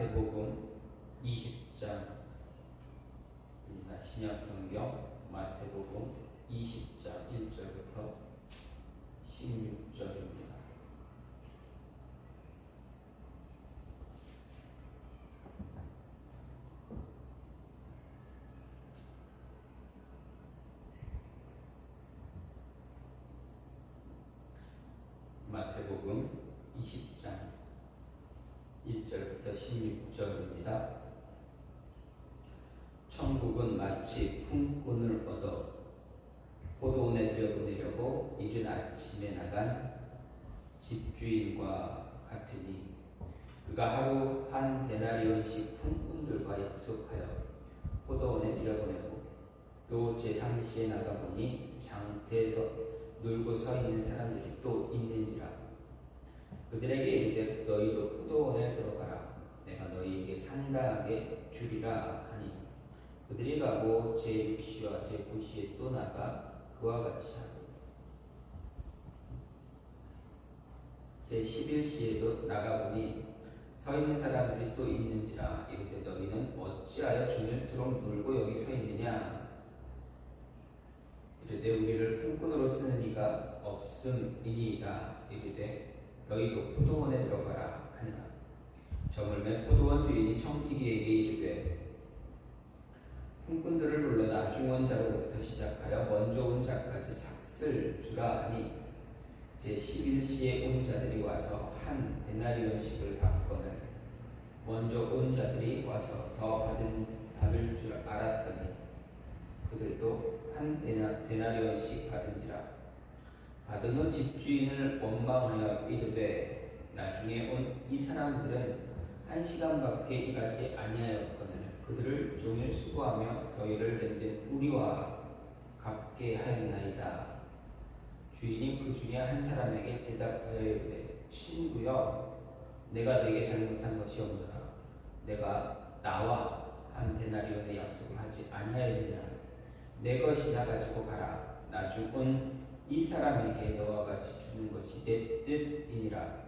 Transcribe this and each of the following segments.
마태복음 20장입니다. 신약성경 마태복음 20장 1절부터 16절입니다. 마태복음 20장 1절부터 16절입니다. 천국은 마치 품꾼을 얻어 포도원에 들여보내려고 이른 아침에 나간 집주인과 같으니, 그가 하루 한 데나리온씩 품꾼들과 약속하여 포도원에 들여보내고 또 제3시에 나가보니 장터에서 놀고 서 있는 사람들이 또 있는지라. 그들에게 이르되 너희도 포도원에 들어가라. 내가 너희에게 상당하게 주리라 하니, 그들이 가고 제6시와 제9시에 또 나가 그와 같이 하고 제11시에도 나가보니 서 있는 사람들이 또 있는지라. 이르되 너희는 어찌하여 저녁토록 놀고 여기 서 있느냐. 이르되 우리를 품꾼으로 쓰는 이가 없음이니이다. 이르되 너희도 포도원에 들어가라 하니라. 저물매 포도원 주인이 청지기에게 이르되 품꾼들을 불러 나중 온 자로부터 시작하여 먼저 온 자까지 삭슬 주라 하니, 제11시에 온 자들이 와서 한 데나리온씩을 받거늘 먼저 온 자들이 와서 더 받을 줄 알았더니 그들도 한 데나리온씩 받은지라. 받은 후 집주인을 원망하여 이르되 나중에 온 이 사람들은 1시간밖에 일하지 아니하였거늘 그들을 종일 수고하며 더위를 낸데 우리와 갚게 하였나이다. 주인이 그 중에 한 사람에게 대답하여 이르되 친구여, 내가 네게 잘못한 것이 없노라. 내가 나와 한 데나리온의 약속을 하지 아니하였느냐. 내 것이나 가지고 가라. 나중 온 이 사람에게 너와 같이 주는 것이 내 뜻이니라.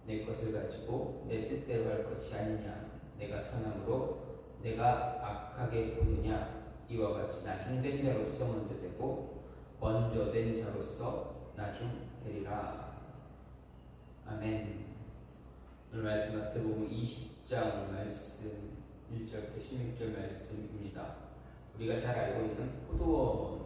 내 것을 가지고 내 뜻대로 할 것이 아니냐. 내가 선함으로 내가 악하게 보느냐. 이와 같이 나중된 자로서 먼저 되고 먼저 된 자로서 나중 되리라. 아멘. 오늘 말씀 마태복음 20장 말씀 1절부터 16절 말씀입니다. 우리가 잘 알고 있는 포도원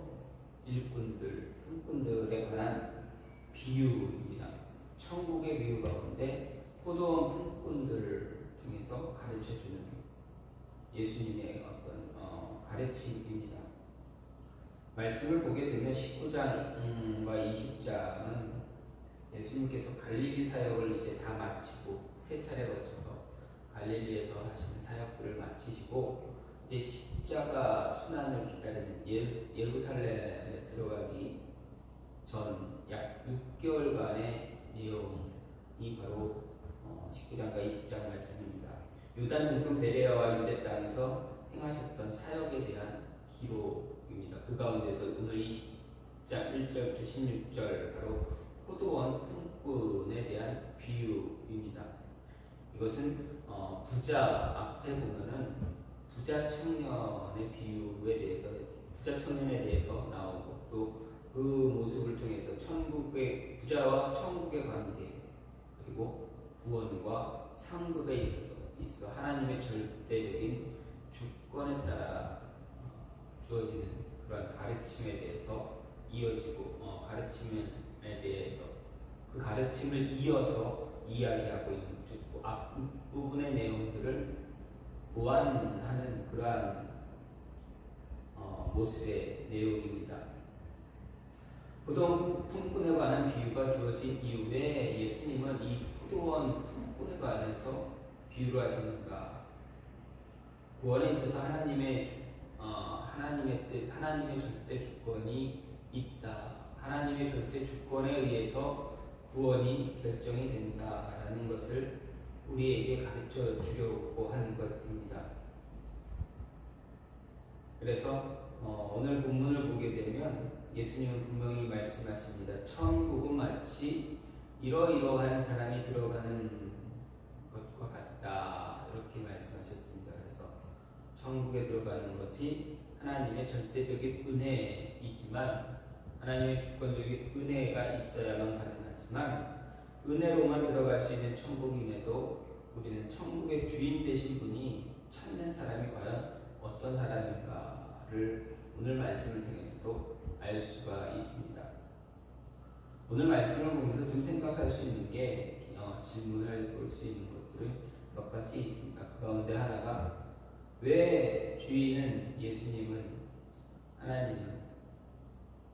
일꾼들, 품꾼들에 관한 비유입니다. 천국의 비유 가운데 포도원 품꾼들을 통해서 가르쳐주는 예수님의 어떤 가르침입니다. 말씀을 보게 되면 19장과 20장은 예수님께서 갈릴리 사역을 이제 다 마치고 세 차례 거쳐서 갈릴리에서 하시는 사역들을 마치시고 이제 십자가 순환을 기다리는 예루살렘에 들어가기 전 약 6개월간의 내용이 바로 19장과 20장 말씀입니다. 유다 등등 베레아와 유대 땅에서 행하셨던 사역에 대한 기록입니다. 그 가운데서 오늘 20장 1절부터 16절 바로 포도원 품꾼에 대한 비유입니다. 이것은 부자 앞에 보면은 부자 청년의 비유에 대해서, 부자 청년에 대해서 나오고 또 그 모습을 통해서 천국의 부자와 천국의 관계, 그리고 구원과 상급에 있어 하나님의 절대적인 주권에 따라 주어지는 그런 가르침에 대해서 이어지고 가르침에 대해서 그 가르침을 이어서 이야기하고 있는 앞부분의 내용들을 보완하는 그러한 모습의 내용입니다. 포도원 품꾼에 관한 비유가 주어진 이후에 예수님은 이 포도원 품꾼에 관해서 비유를 하셨는가? 구원에 있어서 하나님의 뜻, 하나님의 절대 주권이 있다. 하나님의 절대 주권에 의해서 구원이 결정이 된다라는 것을 우리에게 가르쳐 주려고 한 것입니다. 그래서 오늘 본문을 보게 되면 예수님은 분명히 말씀하십니다. 천국은 마치 이러이러한 사람이 들어가는 것과 같다. 이렇게 이렇게 말씀하셨습니다. 그래서 천국에 들어가는 것이 하나님의 절대적인 은혜이지만 하나님의 주권적인 은혜가 있어야만 가능하지만 은혜로만 들어갈 수 있는 천국임에도 우리는 천국의 주인 되신 분이 찾는 사람이 과연 어떤 사람인가를 오늘 말씀을 통해서도 알 수가 있습니다. 오늘 말씀을 보면서 좀 생각할 수 있는 게 질문을 볼 수 있는 것들은 몇 가지 있습니다. 그 가운데 하나가 왜 주인은 예수님은 하나님은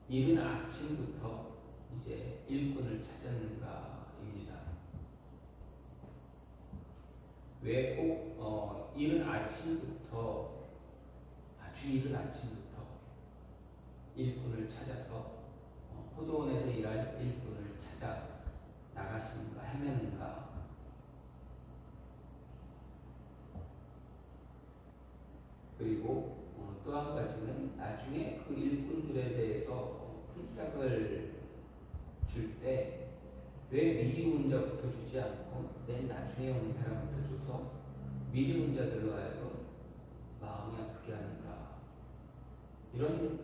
이른 아침부터 이제 일꾼을 찾았는가입니다. 왜 꼭 이른 아침부터 아주 이른 아침부터 일꾼을 찾아서 포도원에서 일할 일꾼을 찾아 나가시는가 헤매는가. 그리고 또 한 가지는 나중에 그 일꾼들에 대해서 품삯을 줄 때 왜 미리 온 자부터 주지 않고 맨 나중에 온 사람부터 줘서 미리 온 자들로 하여금 마음이 아프게 하는가. 이런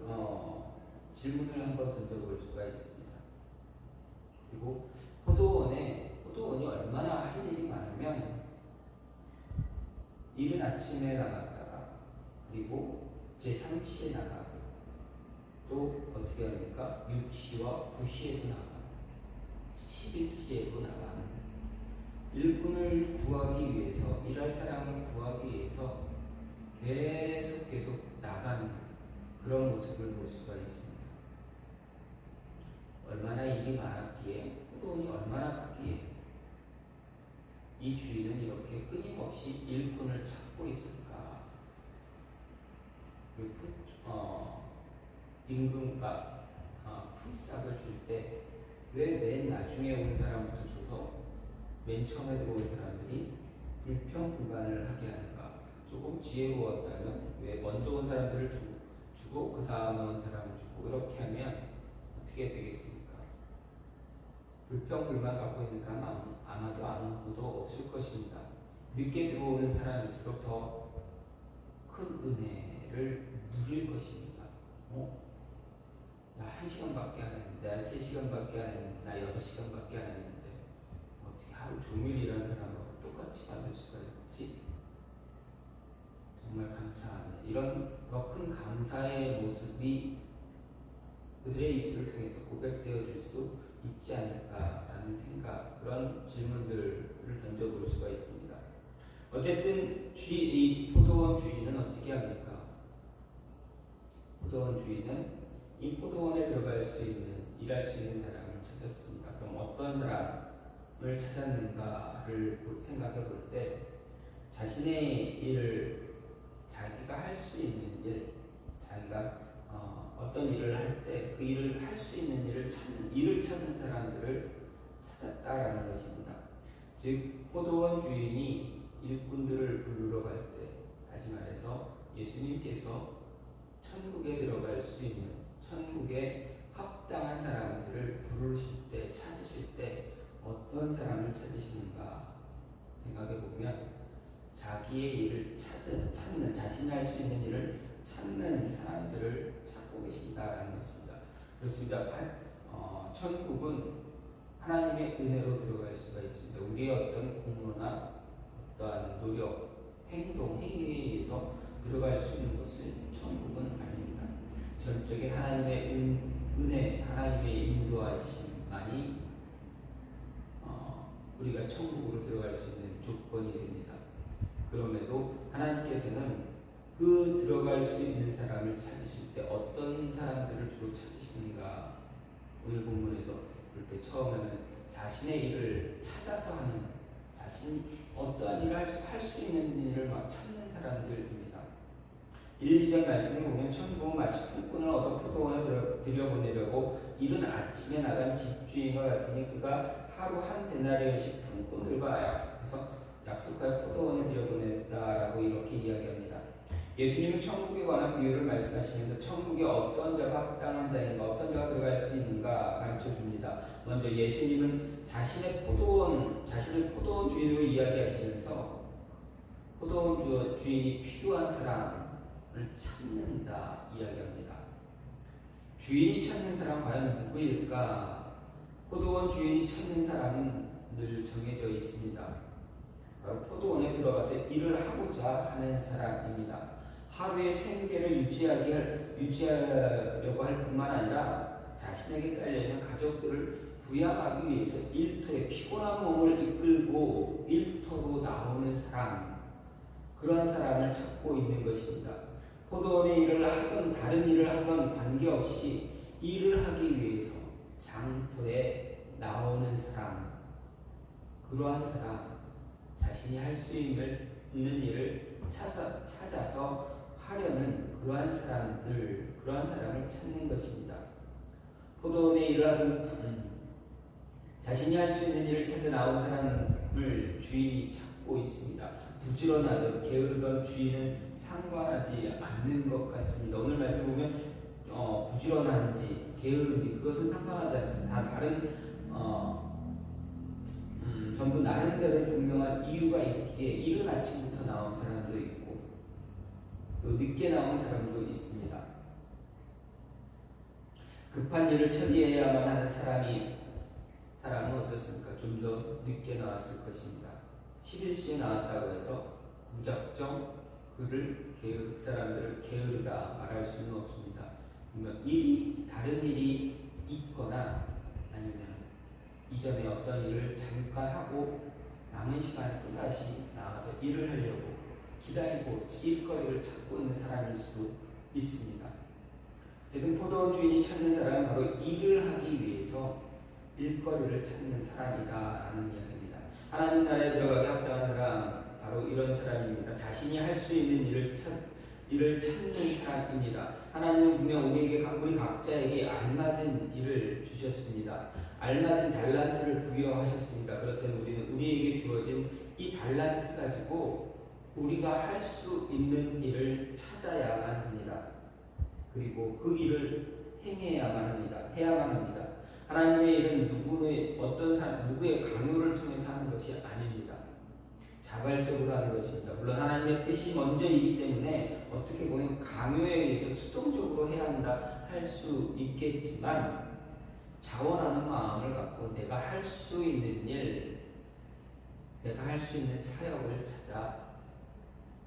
질문을 한번 던져볼 수가 있습니다. 그리고 포도원이 얼마나 할 일이 많으면 이른 아침에 나갔다가 그리고 제3시에 나가고 또 어떻게 합니까? 6시와 9시에도 나가고 11시에도 나가고 일꾼을 구하기 위해서 일할 사람을 구하기 위해서 계속 나가는 그런 모습을 볼 수가 있습니다. 얼마나 일이 많았기에 포도원이 얼마나 크기에 이 주인은 이렇게 끊임없이 일꾼을 찾고 있을까? 임금과 품삯을 줄 때 왜 맨 나중에 온 사람부터 줘서 맨 처음에 들어온 사람들이 불평불만을 하게 하는가? 조금 지혜로웠다면 왜 먼저 온 사람들을 주고 그 다음에 온 사람을 주고 이렇게 하면 어떻게 되겠습니까? 불평불만 갖고 있는 사람 아마도 아무도 없을 것입니다. 늦게 들어오는 사람일수록 더 큰 은혜를 누릴 것입니다. 나 1시간밖에 안 했는데, 나 3시간밖에 안 했는데, 나 6시간밖에 안 했는데 어떻게 하루 종일 일하는 사람하고 똑같이 받을 수가 있지? 정말 감사하네. 이런 더 큰 감사의 모습이 그들의 입술을 통해서 고백되어 줄 수도 있지 않을까라는 생각, 그런 질문들을 던져볼 수가 있습니다. 어쨌든 이 포도원 주인은 어떻게 합니까? 포도원 주인은 이 포도원에 들어갈 수 있는, 일할 수 있는 사람을 찾았습니다. 그럼 어떤 사람을 찾았는가를 생각해 볼 때 자신의 일을, 자기가 할 수 있는 일, 자기가 어떤 일을 할 때 그 일을 할 수 있는 일을 찾는 사람들을 찾았다라는 것입니다. 즉 포도원 주인이 일꾼들을 부르러 갈 때, 다시 말해서 예수님께서 천국에 들어갈 수 있는, 천국에 합당한 사람들을 부르실 때, 찾으실 때 어떤 사람을 찾으시는가 생각해 보면 자기의 일을 찾는, 자신이 할 수 있는 일을 찾는 사람들을 찾고 계신다라는 것입니다. 그렇습니다. 천국은 하나님의 은혜로 들어갈 수가 있습니다. 우리의 어떤 공로나 어떠한 노력, 행동, 행위에 의해서 들어갈 수 있는 것은 천국은 아닙니다. 전적인 하나님의 은혜, 하나님의 인도하심만이 우리가 천국으로 들어갈 수 있는 조건이 됩니다. 그럼에도 하나님께서는 그 들어갈 수 있는 사람을 찾으실 때 어떤 사람들을 주로 찾으시는가? 오늘 본문에서 볼 때 처음에는 자신의 일을 찾아서 하는, 자신이 어떠한 일을 할 수 있는 일을 막 찾는 사람들입니다. 1, 2절 말씀을 보면 천국은 마치 품꾼을 얻어 포도원에 들여보내려고 이른 아침에 나간 집주인과 같으니 그가 하루 한 데나리온씩 품꾼들과 약속하여 포도원에 들여보냈다라고 이렇게 이야기합니다. 예수님은 천국에 관한 비유를 말씀하시면서 천국에 어떤 자가 합당한 자인가, 어떤 자가 들어갈 수 있는가 가르쳐 줍니다. 먼저 예수님은 자신을 포도원 주인으로 이야기하시면서 포도원 포도원 주인이 필요한 사람을 찾는다 이야기합니다. 주인이 찾는 사람 과연 누구일까? 포도원 주인이 찾는 사람은 늘 정해져 있습니다. 바로 포도원에 들어가서 일을 하고자 하는 사람입니다. 하루의 생계를 유지하려고 할 뿐만 아니라 자신에게 딸려있는 가족들을 부양하기 위해서 일터에 피곤한 몸을 이끌고 일터로 나오는 사람, 그러한 사람을 찾고 있는 것입니다. 포도원의 일을 하던 다른 일을 하던 관계없이 일을 하기 위해서 장터에 나오는 사람, 그러한 사람, 자신이 할 수 있는 일을 찾아서 하려는 그러한 사람을 찾는 것입니다. 포도원의 일을 하던 자신이 할 수 있는 일을 찾아 나온 사람을 주인이 찾고 있습니다. 부지런하든 게으르던 주인은 상관하지 않는 것 같습니다. 오늘 말씀 보면 부지런한지 게으른지 그것은 상관하지 않습니다. 다 다른 전부 나름대로 분명한 이유가 있기에 이른 아침부터 나온 사람도 있고 또 늦게 나온 사람도 있습니다. 급한 일을 처리해야만 하는 사람은 어떻습니까? 좀 더 늦게 나왔을 것입니다. 11시에 나왔다고 해서 무작정 그 사람들을 게으르다 말할 수는 없습니다. 다른 일이 있거나 아니면 이전에 어떤 일을 잠깐 하고 남은 시간에 또다시 나와서 일을 하려고 기다리고 일거리를 찾고 있는 사람일 수도 있습니다. 어쨌든 포도원 주인이 찾는 사람은 바로 일을 하기 위해서 일거리를 찾는 사람이다라는 이야기입니다. 하나님 나라에 들어가기 합당한 사람, 바로 이런 사람입니다. 자신이 할 수 있는 일을 찾는 사람입니다. 하나님은 분명 우리 각자에게 알맞은 일을 주셨습니다. 알맞은 달란트를 부여하셨습니다. 그렇다면 우리는 우리에게 주어진 이 달란트 가지고 우리가 할 수 있는 일을 찾아야만 합니다. 그리고 그 일을 해야만 합니다. 하나님의 일은 누구의 강요를 통해서 하는 것이 아닙니다. 자발적으로 하는 것입니다. 물론 하나님의 뜻이 먼저이기 때문에 어떻게 보면 강요에 의해서 수동적으로 해야 한다 할 수 있겠지만 자원하는 마음을 갖고 내가 할 수 있는 일, 내가 할 수 있는 사역을 찾아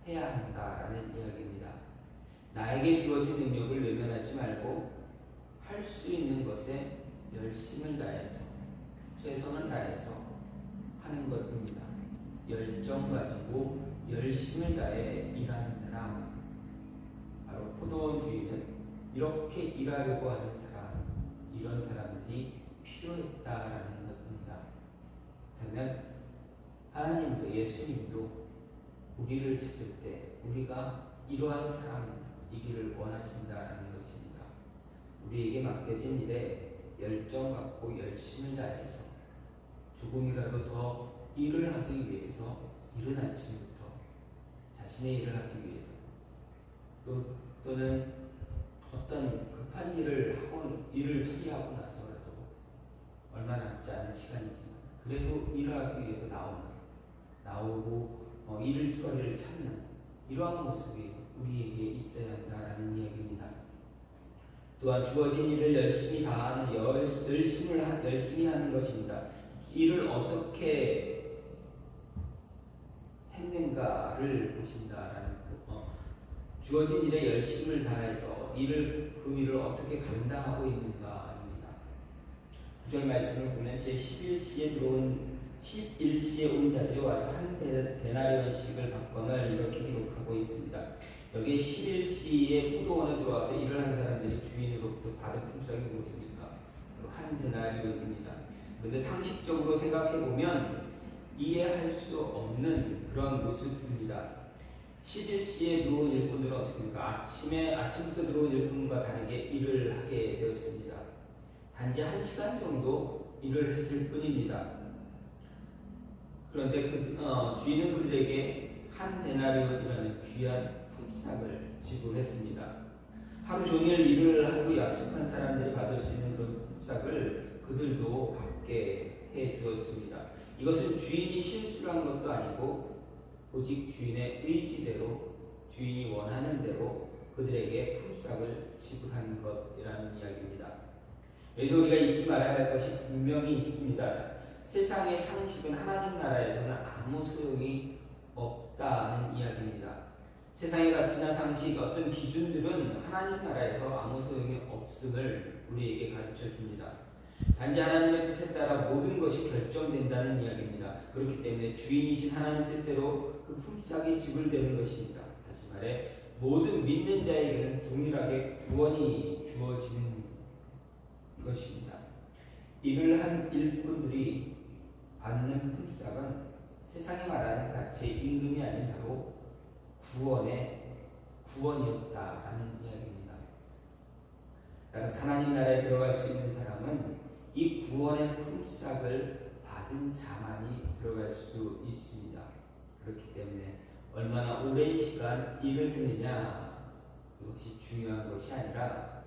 해야 한다라는 이야기입니다. 나에게 주어진 능력을 외면하지 말고 할 수 있는 것에 열심을 다해서 최선을 다해서 하는 것입니다. 열정 가지고 열심을 다해 일하는 사람, 바로 포도원 주인은 이렇게 일하려고 하는 사람, 이런 사람들이 필요했다라는 것입니다. 그러면 하나님도 예수님도 우리를 찾을 때 우리가 이러한 사람이기를 원하신다라는 것입니다. 우리에게 맡겨진 일에 열정 갖고 열심을 다해서 조금이라도 더 일을 하기 위해서 이른 아침부터 자신의 일을 하기 위해서 또는 어떤 급한 일을 처리하고 나서라도 얼마 남지 않은 시간이지만 그래도 일을 하기 위해서 나오고 일거리를 찾는 이러한 모습이 우리에게 있어야 한다라는 이야기입니다. 또한 주어진 일을 열심히 다하는 열심히 하는 것입니다. 일을 어떻게 했는가를 보신다라는 주어진 일에 열심을 다해서 그 일을 어떻게 감당하고 있는가입니다. 9절 말씀을 보면 제11시에 온 자들이 와서 한 데나리온씩을 받거늘 이렇게 기록하고 있습니다. 여기 11시에 포도원에 들어와서 일을 한 사람들이 주인으로부터 받은 품삯이 무엇입니까? 한 데나리온입니다. 그런데 상식적으로 생각해보면 이해할 수 없는 그런 모습입니다. 11시에 들어온 일꾼들은 어떻습니까? 아침부터 들어온 일꾼과 다르게 일을 하게 되었습니다. 단지 1시간 정도 일을 했을 뿐입니다. 그런데 주인은 그들에게 한 데나리온이라는 귀한 품삯을 지불했습니다. 하루 종일 일을 하고 약속한 사람들이 받을 수 있는 그런 품삯을 그들도 받게 해 주었습니다. 이것은 주인이 실수를 한 것도 아니고 오직 주인의 의지대로 주인이 원하는 대로 그들에게 품삯을 지불한 것이라는 이야기입니다. 여기서 우리가 잊지 말아야 할 것이 분명히 있습니다. 세상의 상식은 하나님 나라에서는 아무 소용이 없다는 이야기입니다. 세상의 가치나 상식, 어떤 기준들은 하나님 나라에서 아무 소용이 없음을 우리에게 가르쳐 줍니다. 단지 하나님의 뜻에 따라 모든 것이 결정된다는 이야기입니다. 그렇기 때문에 주인이신 하나님 뜻대로 그 품삯이 지불되는 것입니다. 다시 말해 모든 믿는 자에게는 동일하게 구원이 주어지는 것입니다. 일을 한 일꾼들이 받는 품삯은 세상이 말하는 가치의 임금이 아닌 바로 구원이었다라는 이야기입니다. 따라서 하나님 나라에 들어갈 수 있는 사람은 이 구원의 품삯을 받은 자만이 들어갈 수 있습니다. 그렇기 때문에 얼마나 오랜 시간 일을 했느냐 이것이 중요한 것이 아니라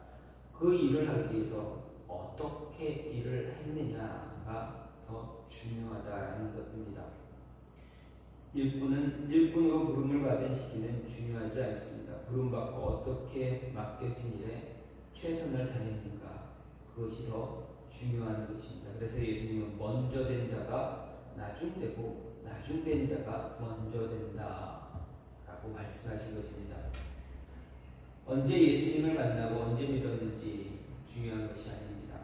그 일을 하기 위해서 어떻게 일을 했느냐가 더 중요하다는 것입니다. 일꾼으로 부름을 받은 시기는 중요하지 않습니다. 부름받고 어떻게 맡겨진 일에 최선을 다했는가 그것이 더 중요한 것입니다. 그래서 예수님은 먼저 된 자가 나중되고 나중된 자가 먼저 된다라고 말씀하신 것입니다. 언제 예수님을 만나고 언제 믿었는지 중요한 것이 아닙니다.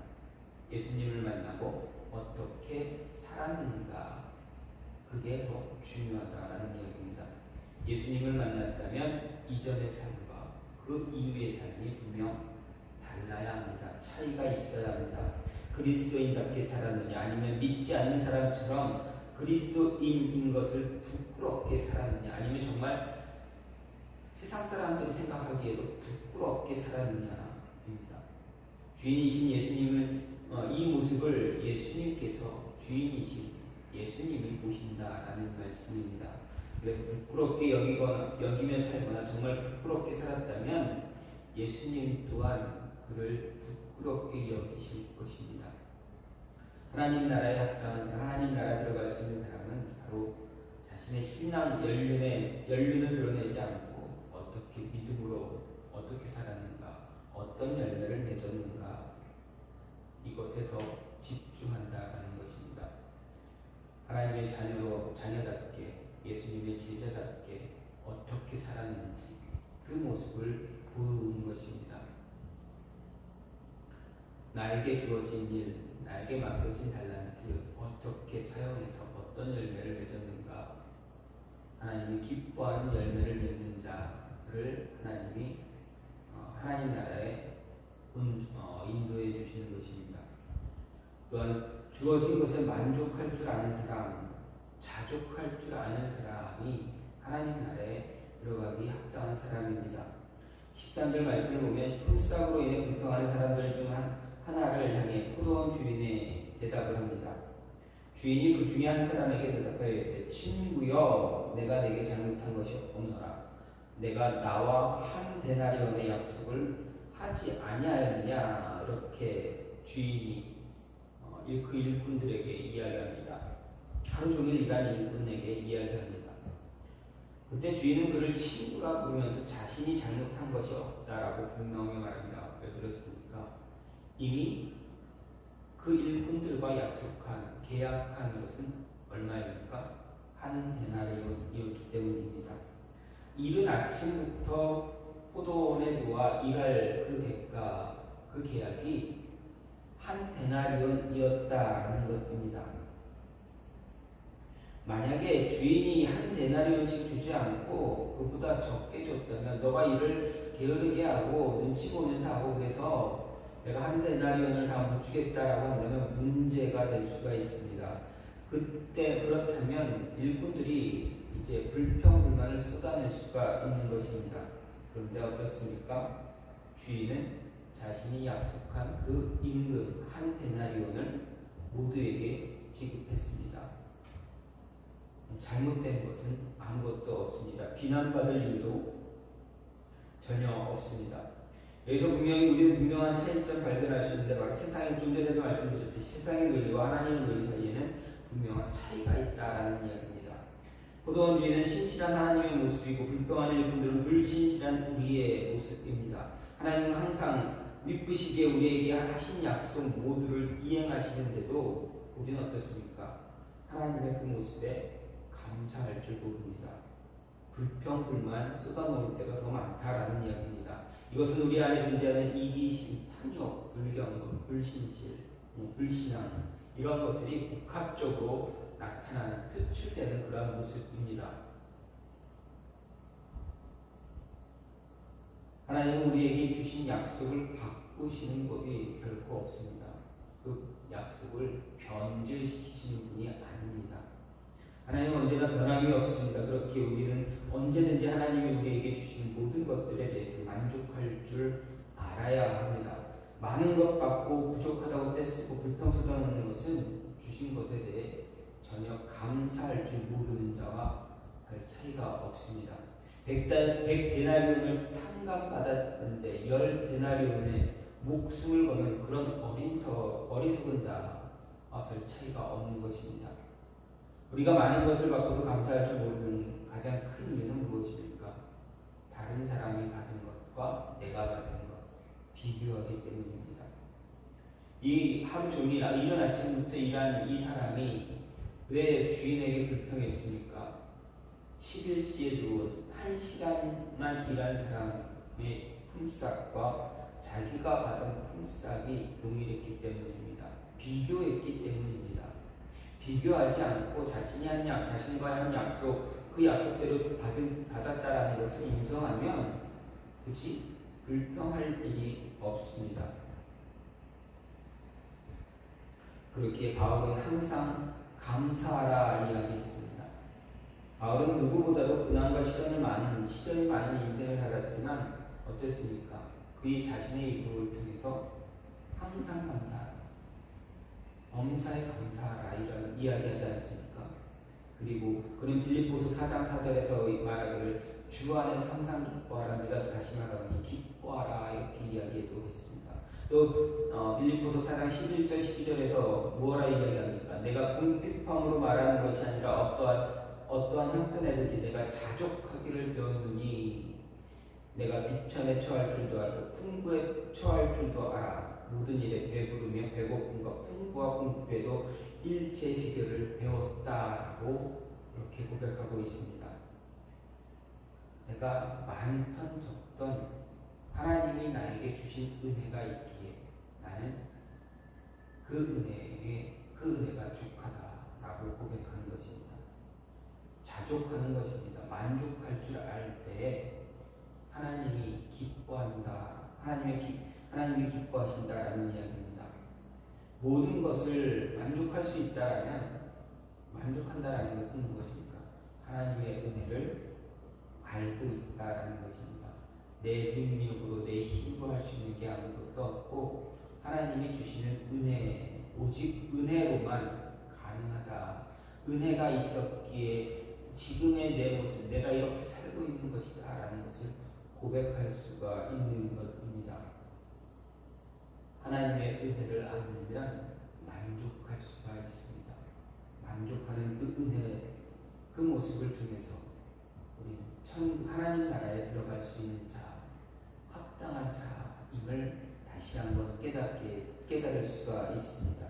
예수님을 만나고 어떻게 살았는가 그게 더 중요하다라는 이야기입니다. 예수님을 만났다면 이전의 삶과 그 이후의 삶이 분명 달라야 합니다. 차이가 있어야 합니다. 그리스도인답게 살았느냐 아니면 믿지 않는 사람처럼 그리스도인인 것을 부끄럽게 살았느냐 아니면 정말 세상 사람들이 생각하기에도 부끄럽게 살았느냐입니다. 주인이신 예수님을 이 모습을 예수님께서 주인이신 예수님이 보신다라는 말씀입니다. 그래서 부끄럽게 여기며 살거나 정말 부끄럽게 살았다면 예수님 또한 그를 부끄럽게 여기실 것입니다. 하나님 나라에 합당한 하나님 나라에 들어갈 수 있는 사람은 바로 자신의 신앙 연륜을 드러내지 않고 어떻게 믿음으로 어떻게 살았는가 어떤 열매를 맺었는가 이것에 더 집중한다라는 것입니다. 하나님의 자녀답게 예수님의 제자답게 어떻게 살았는지 그 모습을 보여주는 것입니다. 나에게 주어진 일, 나에게 맡겨진 달란트 어떻게 사용해서 어떤 열매를 맺었는가 하나님이 기뻐하는 열매를 맺는 자를 하나님이 하나님 나라에 인도해 주시는 것입니다. 또한 주어진 것에 만족할 줄 아는 사람, 자족할 줄 아는 사람이 하나님 나라에 들어가기 합당한 사람입니다. 13절 말씀을 보면 품삯으로 인해 불평하는 사람들 중 하나를 향해 포도원 주인의 대답을 합니다. 주인이 그 중에 한 사람에게 대답하여 이르되 친구여 내가 내게 잘못한 것이 없노라. 내가 나와 한 데나리온의 약속을 하지 아니하였느냐. 이렇게 주인이 그 일꾼들에게 이야기합니다. 하루 종일 일한 일꾼에게 이야기합니다. 그때 주인은 그를 친구라 부르면서 자신이 잘못한 것이 없다라고 분명히 말합니다. 왜 그렇습니까? 이미 그 일꾼들과 계약한 것은 얼마입니까? 한 데나리온이었기 때문입니다. 이른 아침부터 포도원에 들어와 일할 그 대가, 그 계약이 한 데나리온이었다는 것입니다. 만약에 주인이 한 데나리온씩 주지 않고 그보다 적게 줬다면 너가 일을 게으르게 하고 눈치 보면서 하고 그래서 내가 한 데나리온을 다 못 주겠다라고 한다면 문제가 될 수가 있습니다. 그렇다면 일꾼들이 이제 불평불만을 쏟아낼 수가 있는 것입니다. 그런데 어떻습니까? 주인은 자신이 약속한 그 임금 한 데나리온을 모두에게 지급했습니다. 잘못된 것은 아무것도 없습니다. 비난받을 일도 전혀 없습니다. 여기서 우리는 분명한 차이점 발견할 수 있는데 바로 세상의 좀 전에도 말씀드렸듯이 세상의 논리와 하나님의 논리 사이에는 분명한 차이가 있다라는 이야기입니다. 포도원 위에는 신실한 하나님의 모습이고 불평하는 일꾼들은 불신실한 우리의 모습입니다. 하나님은 항상 미쁘시게 우리에게 하신 약속 모두를 이행하시는데도 우리는 어떻습니까? 하나님의 그 모습에 감사할 줄 모릅니다. 불평, 불만 쏟아놓을 때가 더 많다라는 이야기입니다. 이것은 우리 안에 존재하는 이기심, 탐욕, 불경건, 불신실, 불신앙 이런 것들이 복합적으로 나타나는, 표출되는 그런 모습입니다. 하나님은 우리에게 주신 약속을 바꾸시는 법이 결코 없습니다. 그 약속을 변질시키시는 분이 아닙니다. 하나님은 언제나 변함이 없습니다. 그렇게 우리는 언제든지 하나님이 우리에게 주신 모든 것들에 대해서 만족할 줄 알아야 합니다. 많은 것 받고 부족하다고 떼쓰고 불평 쏟아놓는 것은 주신 것에 대해 전혀 감사할 줄 모르는 자와 별 차이가 없습니다. 100데나리온을 탕감받았는데 10데나리온에 목숨을 거는 그런 어리석은 자와 별 차이가 없는 것입니다. 우리가 많은 것을 받고도 감사할 줄 모르는 가장 큰 이유는 무엇입니까? 다른 사람이 받은 것과 내가 받은 것 비교하기 때문입니다. 이 하루 종일 이른 아침부터 일한 이 사람이 왜 주인에게 불평했습니까? 11시에 들어온 1시간만 일한 사람의 품삯과 자기가 받은 품삯이 동일했기 때문입니다. 비교했기 때문입니다. 비교하지 않고 자신과의 한 약속, 그 약속대로 받았다라는 것을 인정하면 굳이 불평할 일이 없습니다. 그렇게 바울은 항상 감사하라 이야기했습니다. 바울은 누구보다도 고난과 시련이 많은 인생을 살았지만 어땠습니까? 그의 자신의 이름을 통해서 항상 감사하라, 범사에 감사하라 이런 이야기하지 않습니까? 그리고 그는 빌립보서 4장 4절에서 말하기를 주 안에서 항상 기뻐하라, 내가 다시 말하노니 기뻐하라 이렇게 이야기도 했습니다. 또 빌립보서 4장 11절 12절에서 무엇라 이야기합니까? 내가 궁핍함으로 말하는 것이 아니라 어떠한 형편에든지 내가 자족하기를 배웠느니 내가 비천에 처할 줄도 알고 풍부에 처할 줄도 알아. 모든 일에 배부르며 배고픔과 풍부와 궁핍에도 일체 비결을 배웠다라고 이렇게 고백하고 있습니다. 내가 많던 적던 하나님이 나에게 주신 은혜가 있기에 나는 그 은혜가 족하다라고 고백하는 것입니다. 자족하는 것입니다. 만족할 줄 알 때에 하나님이 기뻐한다. 하나님이 기뻐하신다라는 이야기입니다. 모든 것을 만족할 수 있다면 만족한다라는 것은 무엇입니까? 하나님의 은혜를 알고 있다라는 것입니다. 내 능력으로 내 힘으로 할 수 있는 게 아무것도 없고 하나님이 주시는 은혜, 오직 은혜로만 가능하다. 은혜가 있었기에 지금의 내 모습, 내가 이렇게 살고 있는 것이다 라는 것을 고백할 수가 있는 것입니다. 하나님의 은혜를 알면 만족할 수가 있습니다. 만족하는 그 은혜, 그 모습을 통해서 우리는 하나님 나라에 들어갈 수 있는 자, 합당한 자임을 다시 한번 깨달을 수가 있습니다.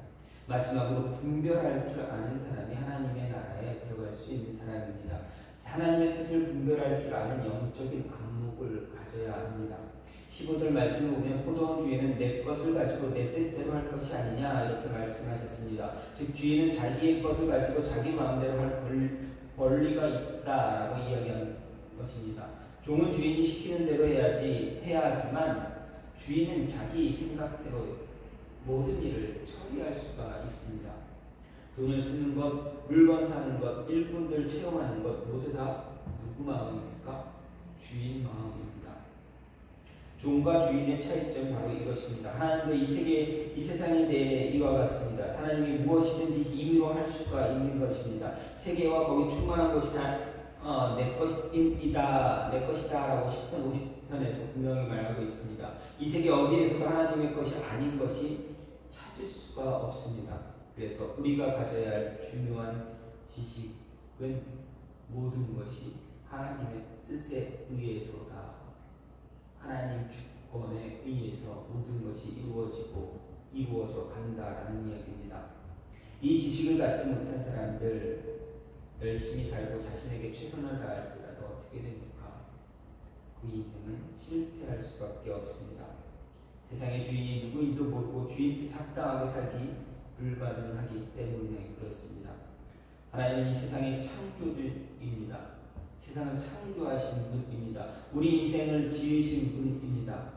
마지막으로 분별할 줄 아는 사람이 하나님의 나라에 들어갈 수 있는 사람입니다. 하나님의 뜻을 분별할 줄 아는 영적인 안목을 가져야 합니다. 15절 말씀을 보면 포도원 주인은 내 것을 가지고 내 뜻대로 할 것이 아니냐 이렇게 말씀하셨습니다. 즉 주인은 자기의 것을 가지고 자기 마음대로 할 권리가 있다라고 이야기하는 것입니다. 종은 주인이 시키는 대로 해야 하지만 주인은 자기 생각대로 모든 일을 처리할 수가 있습니다. 돈을 쓰는 것, 물건 사는 것, 일꾼들 채용하는 것 모두 다 누구 마음입니까? 주인 마음입니다. 종과 주인의 차이점 바로 이것입니다. 하나님도 이 세상에 대해 이와 같습니다. 하나님이 무엇이든지 임의로 할 수가 있는 것입니다. 세계와 거기 충만한 것이 다 내 것이다 라고 10편 50편에서 분명히 말하고 있습니다. 이 세계 어디에서도 하나님의 것이 아닌 것이 찾을 수가 없습니다. 그래서 우리가 가져야 할 중요한 지식은 모든 것이 하나님의 뜻에 의해서다. 하나님 주권에 의해서 모든 것이 이루어져 간다라는 이야기입니다. 이 지식을 갖지 못한 사람들, 열심히 살고 자신에게 최선을 다할지라도 어떻게 됩니까? 그 인생은 실패할 수밖에 없습니다. 세상의 주인이 누구인지도 모르고 주인 뜻 합당하게 살기 불가능하기 때문에 그렇습니다. 하나님은 이 세상의 창조주입니다. 세상을 창조하신 분입니다. 우리 인생을 지으신 분입니다.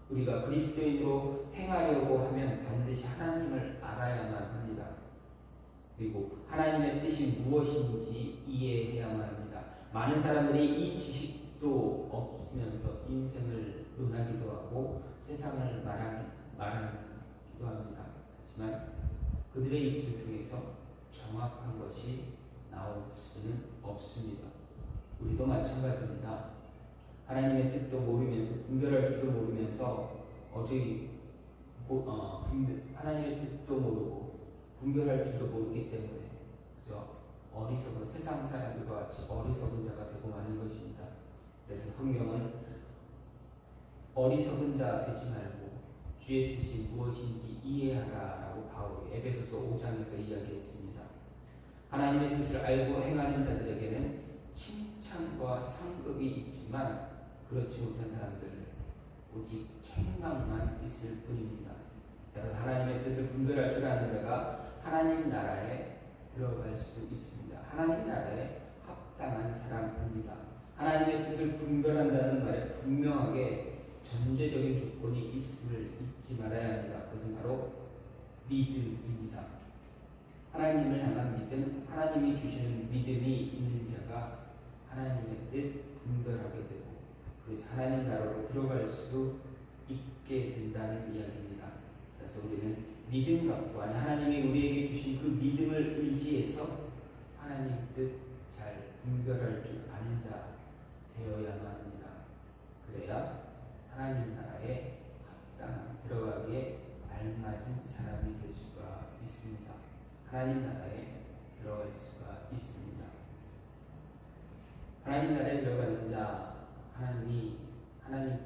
우리가 그리스도인으로 행하려고 하면 반드시 하나님을 알아야만 합니다. 그리고 하나님의 뜻이 무엇인지 이해해야만 합니다. 많은 사람들이 이 지식도 없으면서 인생을 논하기도 하고 세상을 말하기도 합니다. 하지만 그들의 입술 통해서 정확한 것이 나올 수는 없습니다. 우리도 마찬가지입니다. 하나님의 뜻도 모르면서 분별할 줄도 모르면서 하나님의 뜻도 모르고 분별할 줄도 모르기 때문에 그저 어리석은 세상 사람들과 같이 어리석은 자가 되고 마는 것입니다. 그래서 성경은 어리석은 자 되지 말고 주의 뜻이 무엇인지 이해하라라고 바울이 에베소서 5장에서 이야기했습니다. 하나님의 뜻을 알고 행하는 자들에게는 칭찬과 상급이 있지만 그렇지 못한 사람들은 오직 책망만 있을 뿐입니다. 하나님의 뜻을 분별할 줄 아는 자가 하나님 나라에 들어갈 수 있습니다. 하나님 나라에 합당한 사람입니다. 하나님의 뜻을 분별한다는 말에 분명하게 전제적인 조건이 있음을 잊지 말아야 합니다. 그것은 바로 믿음입니다. 하나님을 향한 믿음, 하나님이 주시는 믿음이 있는 자가 하나님의 뜻 분별하게 되고 그래서 하나님 나라로 들어갈 수 있게 된다는 이야기입니다. 그래서 우리는 믿음 갖고 하나님이 우리에게 주신 그 믿음을 의지해서 하나님 뜻 잘 분별할 줄 아는 자 되어야만 합니다. 그래야 하나님 나라에 합당한 들어가기에 알맞은 사람이 될 수가 있습니다. 하나님 나라에 들어갈 수가 있습니다. 하나님 나라에 들어가는 자 하나님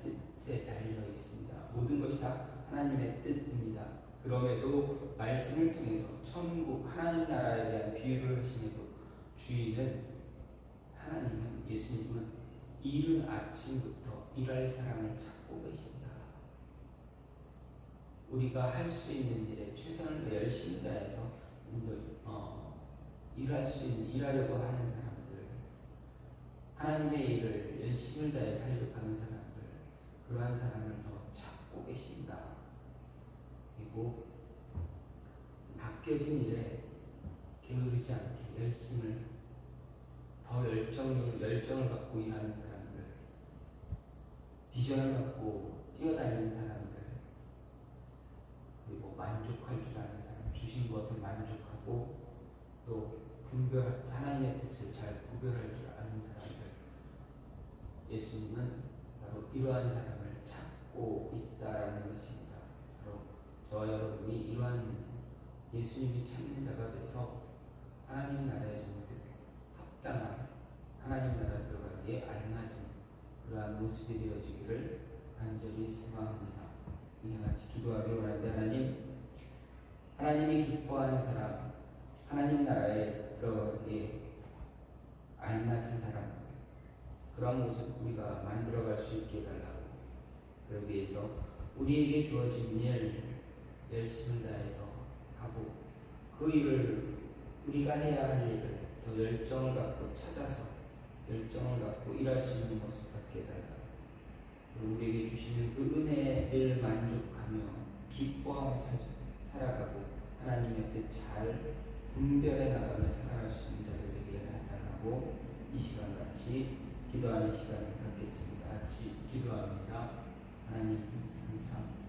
뜻에 달려 있습니다. 모든 것이 다 하나님의 뜻입니다. 그럼에도 말씀을 통해서 천국 하나님 나라에 대한 비유를 하시면도 주인은 하나님은 예수님은 이른 아침부터 일할 사람을 찾고 계신다. 우리가 할 수 있는 일에 최선을 열심히 다해서 일하려고 하는 사람들, 하나님의 일을 열심히 다해 살려고 하는 사람들, 그러한 사람을 더 찾고 계신다. 그리고 맡겨진 일에 게으르지 않게 더 열정을 갖고 일하는 사람들, 비전을 갖고 뛰어다니는 사람들, 그리고 만족할 줄 아는 사람, 주신 것을 만족하고 또 하나님의 뜻을 잘 구별할 줄 아는 사람들, 예수님은 바로 이러한 사람을 찾고 있다라는 것입니다. 바로 저와 여러분이 이러한 예수님이 찾는 자가 돼서 하나님 나라에 합당한 하나님 나라 들어가기에 알맞은 그러한 모습이 되어지기를 간절히 소망합니다. 이와 같이 기도하기 원하는데 하나님이 기뻐하는 사람, 하나님 나라에 들어가기에 알맞은 사람, 그런 모습 우리가 만들어갈 수 있게 해달라고. 그러기 위해서 우리에게 주어진 일 열심을 다해서 하고 그 일을 우리가 해야 할 일을 더 열정을 갖고 찾아서 열정을 갖고 일할 수 있는 모습 갖게 해달라고. 그리고 우리에게 주시는 그 은혜를 만족하며 기뻐하며 살아가고 하나님의 뜻 잘 분별해 나가며 살아갈 수 있는 자들 되게 해달라고 이 시간 같이 기도하는 시간을 갖겠습니다. 같이 기도합니다. 하나님 감사합니다.